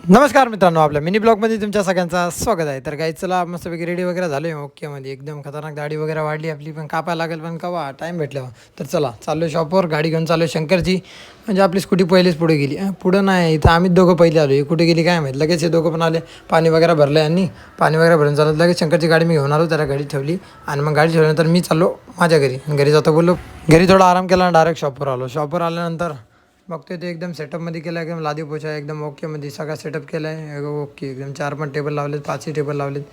नमस्कार मित्रांनो, आपल्या मिनी ब्लॉगमध्ये तुमच्या सगळ्यांचं स्वागत आहे. तर काही चला मस्तपैकी रेडी वगैरे झालो आहे ओकेमध्ये, एकदम खतरनाक दाढी वगैरे वाढली आपली, पण कापायला लागेल पण कवा टाईम भेटल्यावर. तर चला चाललो शॉपवर, गाडी घेऊन चाललो शंकरची. म्हणजे आपली स्कूटी पहिलेच पुढे गेली. पुढं नाही, इथं आम्ही दोघं पहिले आलो. हे कुठे गेली काय माहीत. लगेच हे दोघं पण आले, पाणी वगैरे भरलं यांनी. पाणी वगैरे भरून चालत लगेच शंकरची गाडी मी घेऊन आलो, त्याला गाडी ठेवली आणि मग गाडी ठेवल्यानंतर मी चाललो माझ्या घरी जातो बोललो. घरी थोडा आराम केला आणि डायरेक्ट शॉपवर आलो. शॉपवर आल्यानंतर बघतोय ते एकदम सेटअपमध्ये केलं आहे, एकदम लादी पोछा एकदम ओकेमध्ये सगळा सेटअप केला आहे. ओके, एकदम 4 टेबल लावलेत, 5ही टेबल लावलेत.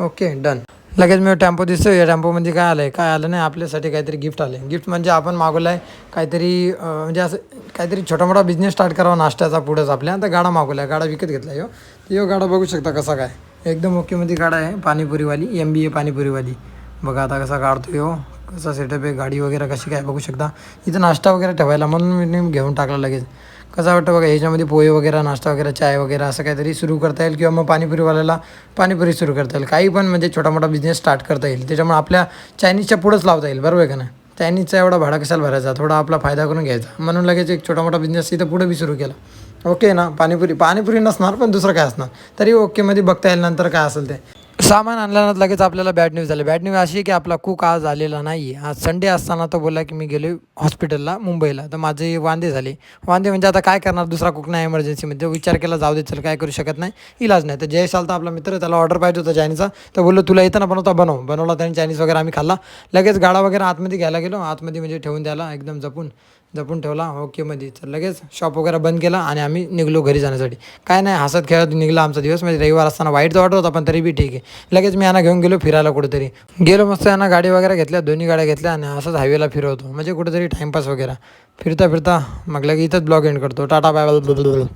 Okay done. लगेच मी टेम्पो दिसतो. या टेम्पोमध्ये काय आलं नाही आपल्यासाठी, काहीतरी गिफ्ट आले. गिफ्ट म्हणजे आपण मागवलं आहे काहीतरी, म्हणजे असं काहीतरी छोटा मोठा बिझनेस स्टार्ट करावा नाश्त्याचा पुढंच आपल्या. आता गाडा मागवला आहे, गाडा विकत घेतला आहे. यो गाडा बघू शकता कसा काय एकदम ओकेमध्ये गाडा आहे, पाणीपुरीवाली MBA पाणीपुरीवाली. बघा आता कसा काढतो यो, कसा सेटअप आहे, गाडी वगैरे कशी काय बघू शकता. इथं नाश्ता वगैरे ठेवायला म्हणून मी घेऊन टाकला लगेच. कसं वाटतं बघा, ह्याच्यामध्ये पोहे वगैरे, नाश्ता वगैरे, चाय वगैरे असं काहीतरी सुरू करता येईल, किंवा मग पाणीपुरीवाल्याला पाणीपुरी सुरू करता येईल. काही पण म्हणजे छोटा मोठा बिझनेस स्टार्ट करता येईल. त्याच्यामुळे आपल्या चायनीजच्या पुढंच लावता येईल, बरोबर आहे का नाही. चायनीजचा एवढा भाडा कशाला भरायचा, थोडा आपला फायदा करून घ्यायचा. म्हणून लगेच एक छोटा मोठा बिझनेस इथं पुढे बी सुरू केला. ओके ना, पाणीपुरी नसणार पण दुसरं काय असणार तरी ओकेमध्ये बघता येईल नंतर काय असेल ते. सामान आणल्यानंतर लगेच आपल्याला बॅड न्यूज झाली. बॅड न्यूज अशी की आपला कुक आज आलेला नाही आहे. आज संडे असताना तो बोलला की मी गेलो हॉस्पिटलला मुंबईला. तर माझे वांदे झाले. वांदे म्हणजे आता काय करणार, दुसरा कुक नाही एमर्जन्सीमध्ये. विचार केला जाऊ दे चल, काय करू शकत नाही, इलाज नाही. तर जयेश आलता आपला मित्र, त्याला ऑर्डर पाहिजे होता चायनीजचा. तर बोललो तुला येतं ना बनवला त्याने चायनीज वगैरे. आम्ही खाल्ला. लगेच गाडा वगैरे आतमध्ये घ्यायला गेलो, आतमध्ये म्हणजे ठेवून द्यायला एकदम जपून ठेवला ओकेमध्ये. तर लगेच शॉप वगैरे बंद केला आणि आम्ही निघलो घरी जाण्यासाठी. काय नाही, हसत खेळत निघला आमचा दिवस. म्हणजे रविवार असताना वाईट तर वाटत होता, पण तरी बी ठीक आहे. लगेच मी यांना घेऊन गेलो फिरायला कुठेतरी. गेलो मस्त, यांना गाडी वगैरे घेतल्या, दोन्ही गाड्या घेतल्या आणि असंच हायवेला फिरवतो, म्हणजे कुठेतरी टाईमपास वगैरे फिरता मग लगे इथंच ब्लॉग एंड करतो. Tata bye bye.